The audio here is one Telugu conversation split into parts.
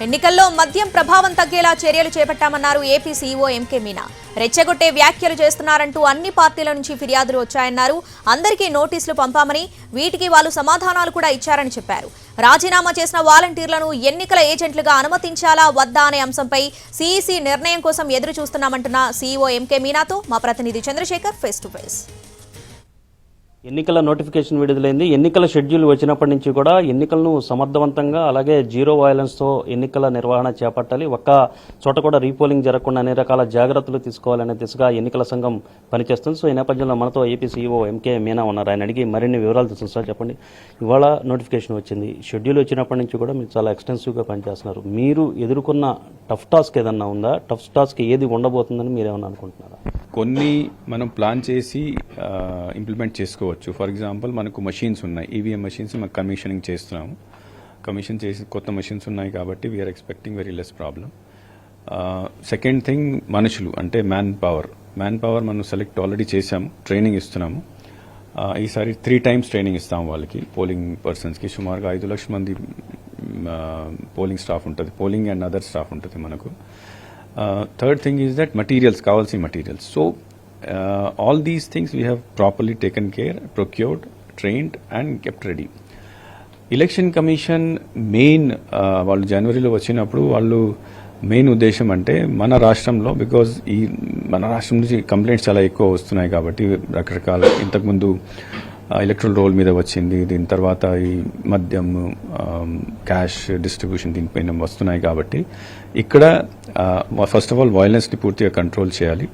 ఎన్నికల్లో మద్యం ప్రభావం తగ్గేలా చర్యలు చేపట్టామన్నారు ఏపీ సీఈఓ ఎంకే మీనా. రెచ్చగొట్టే వ్యాఖ్యలు చేస్తున్నారంటూ అన్ని పార్టీల నుంచి ఫిర్యాదులు వచ్చాయన్నారు. అందరికీ నోటీసులు పంపామని, వీటికి వాళ్ళు సమాధానాలు కూడా ఇచ్చారని చెప్పారు. రాజీనామా చేసిన వాలంటీర్లను ఎన్నికల ఏజెంట్లుగా అనుమతించాలా వద్దా అనే అంశంపై సీఈసీ నిర్ణయం కోసం ఎదురు చూస్తున్నామంటున్న సీఈఓ ఎంకే మీనాతో మా ప్రతినిధి చంద్రశేఖర్ ఫేస్ టు ఫేస్. ఎన్నికల నోటిఫికేషన్ విడుదలైంది. ఎన్నికల షెడ్యూల్ వచ్చినప్పటి నుంచి కూడా ఎన్నికలను సమర్థవంతంగా అలాగే జీరో వయలెన్స్తో ఎన్నికల నిర్వహణ చేపట్టాలి, ఒక్క చోట కూడా రీపోలింగ్ జరగకుండా అన్ని రకాల జాగ్రత్తలు తీసుకోవాలనే దిశగా ఎన్నికల సంఘం పనిచేస్తుంది. సో ఈ నేపథ్యంలో మనతో ఏపీ సీఈఓ ఎంకే మీనా ఉన్నారు. ఆయన అడిగి మరిన్ని వివరాలు తెలుసు. సార్ చెప్పండి, ఇవాళ నోటిఫికేషన్ వచ్చింది, షెడ్యూల్ వచ్చినప్పటి నుంచి కూడా మీరు చాలా ఎక్స్టెన్సివ్గా పనిచేస్తున్నారు. మీరు ఎదుర్కొన్న టఫ్ టాస్క్ ఏదన్నా ఉందా? టఫ్ టాస్క్ ఏది ఉండబోతుందని మీరేమన్నా అనుకుంటున్నారా? కొన్ని మనం ప్లాన్ చేసి ఇంప్లిమెంట్ చేసుకోవచ్చు. ఫర్ ఎగ్జాంపుల్ మనకు మషీన్స్ ఉన్నాయి, ఈవీఎం మషీన్స్ మనం కమిషనింగ్ చేస్తున్నాము. కమిషన్ చేసి కొత్త మషీన్స్ ఉన్నాయి కాబట్టి we're expecting very less problem. Second thing మనుషులు అంటే మ్యాన్ పవర్ మనం సెలెక్ట్ ఆల్రెడీ చేసాము, ట్రైనింగ్ ఇస్తున్నాము. ఈసారి 3 times ట్రైనింగ్ ఇస్తాము వాళ్ళకి, పోలింగ్ పర్సన్స్కి. సుమారుగా 5 లక్షల మంది పోలింగ్ స్టాఫ్ ఉంటుంది, పోలింగ్ అండ్ అదర్ స్టాఫ్ ఉంటుంది మనకు. Third thing is that materials, kavalsi materials. So all these things we have properly taken care, procured, trained and kept ready. Election commission main వాళ్ళు జనవరిలో వచ్చినప్పుడు వాళ్ళు మెయిన్ ఉద్దేశం అంటే మన రాష్ట్రంలో, బికాజ్ మన రాష్ట్రం నుంచి కంప్లైంట్స్ చాలా ఎక్కువ వస్తున్నాయి కాబట్టి రకరకాల, ఇంతకుముందు ఎలక్ట్రల్ రోల్ మీద వచ్చింది, దీని తర్వాత ఈ మద్యం, క్యాష్ డిస్ట్రిబ్యూషన్ దీనిపైన వస్తున్నాయి కాబట్టి ఇక్కడ ఫస్ట్ ఆఫ్ ఆల్ వైలెన్స్ని పూర్తిగా కంట్రోల్ చేయాలి.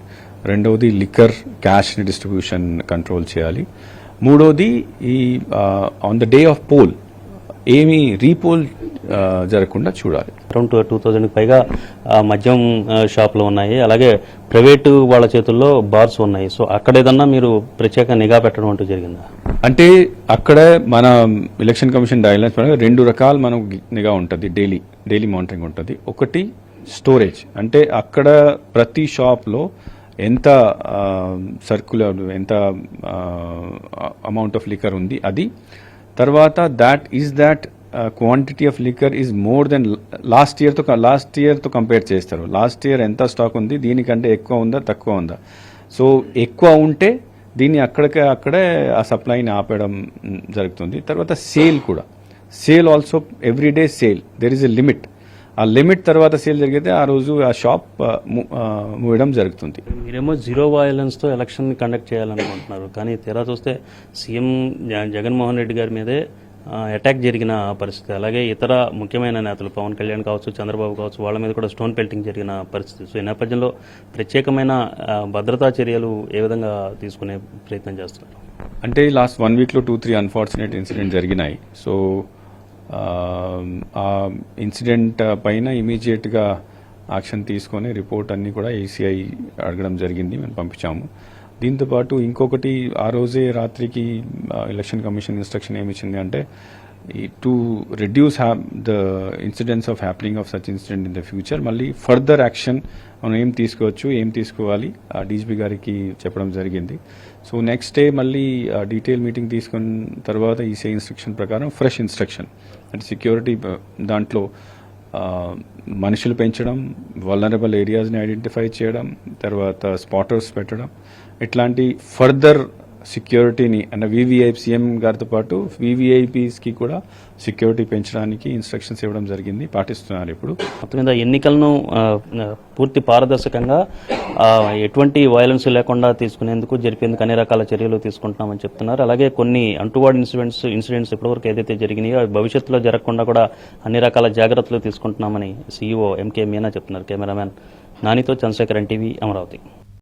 రెండవది లిక్కర్, క్యాష్ డిస్ట్రిబ్యూషన్ కంట్రోల్ చేయాలి. మూడవది ఈ on the day of poll ఏమీ రీపోల్ జరగకుండా చూడాలి. అరౌండ్ 2000 పైగా మద్యం షాపులు ఉన్నాయి, అలాగే ప్రైవేటు వాళ్ళ చేతుల్లో బార్స్ ఉన్నాయి. సో అక్కడ ఏదన్నా మీరు ప్రత్యేక నిఘా పెట్టడం అంటూ జరిగిందా? అంటే అక్కడ మన ఎలక్షన్ కమిషన్ గైడ్లైన్స్ ప్రకారం 2 రకాల మనకు నిఘా ఉంటుంది, డైలీ మానిటరింగ్ ఉంటుంది. ఒకటి స్టోరేజ్, అంటే అక్కడ ప్రతి షాప్లో ఎంత సర్క్యులర్, ఎంత అమౌంట్ ఆఫ్ లిక్కర్ ఉంది అది. తర్వాత that quantity of liquor is more than last ఇయర్తో కంపేర్ చేస్తారు. లాస్ట్ ఇయర్ ఎంత స్టాక్ ఉంది, దీనికంటే ఎక్కువ ఉందా తక్కువ ఉందా. సో ఎక్కువ ఉంటే దీన్ని అక్కడే ఆ సప్లైని ఆపేయడం జరుగుతుంది. తర్వాత sale also everyday sale, there is a limit. ఆ లిమిట్ తర్వాత సేల్ జరిగితే ఆ రోజు ఆ షాప్ మూయడం జరుగుతుంది. మీరేమో జీరో వయలెన్స్తో ఎలక్షన్ కండక్ట్ చేయాలనుకుంటున్నారు, కానీ తీరా చూస్తే సీఎం జగన్మోహన్ రెడ్డి గారి మీదే అటాక్ జరిగిన పరిస్థితి, అలాగే ఇతర ముఖ్యమైన నేతలు పవన్ కళ్యాణ్ కావచ్చు, చంద్రబాబు కావచ్చు, వాళ్ళ మీద కూడా స్టోన్ పెల్టింగ్ జరిగిన పరిస్థితి. సో ఈ నేపథ్యంలో ప్రత్యేకమైన భద్రతా చర్యలు ఏ విధంగా తీసుకునే ప్రయత్నం చేస్తున్నారు? అంటే లాస్ట్ 1 weekలో 2-3 అన్ఫార్చునేట్ ఇన్సిడెంట్ జరిగినాయి. సో ఆ ఇన్సిడెంట్ పైన ఇమీడియట్గా యాక్షన్ తీసుకొని రిపోర్ట్ అన్ని కూడా ఏసీఐ అడగడం జరిగింది, మేము పంపించాము. దీంతోపాటు ఇంకొకటి, ఆ రోజే రాత్రికి ఎలక్షన్ కమిషన్ ఇన్స్ట్రక్షన్ ఏమి ఇచ్చింది అంటే to reduce the incidents of happening of such incident in the future. మళ్ళీ ఫర్దర్ యాక్షన్ మనం ఏం తీసుకోవాలి డీజీపీ గారికి చెప్పడం జరిగింది. సో నెక్స్ట్ డే మళ్ళీ డీటెయిల్ మీటింగ్ తీసుకున్న తర్వాత ఈసీఐ ఇన్స్ట్రక్షన్ ప్రకారం ఫ్రెష్ ఇన్స్ట్రక్షన్ అంటే సెక్యూరిటీ దాంట్లో మనుషులు పెంచడం, వల్నరబుల్ ఏరియాస్ని ఐడెంటిఫై చేయడం, తర్వాత స్పాటర్స్ పెట్టడం, ఇట్లాంటి ఫర్దర్ సెక్యూరిటీని అంటే సీఎం గారితో పాటు వీవీఐపీస్కి కూడా సెక్యూరిటీ పెంచడానికి ఇన్స్ట్రక్షన్స్ ఇవ్వడం జరిగింది, పాటిస్తున్నారు. ఇప్పుడు మొత్తం మీద ఎన్నికలను పూర్తి పారదర్శకంగా ఎటువంటి వయలెన్స్ లేకుండా తీసుకునేందుకు, జరిపేందుకు అన్ని రకాల చర్యలు తీసుకుంటున్నామని చెప్తున్నారు. అలాగే కొన్ని అంటువార్డ్ ఇన్సిడెంట్స్ ఇప్పటివరకు ఏదైతే జరిగినాయో భవిష్యత్తులో జరగకుండా కూడా అన్ని రకాల జాగ్రత్తలు తీసుకుంటున్నామని సీఈఓ ఎంకే మీనా చెప్తున్నారు. కెమెరామ్యాన్ నానితో చంద్రశేఖర్, ఎన్టీవీ, అమరావతి.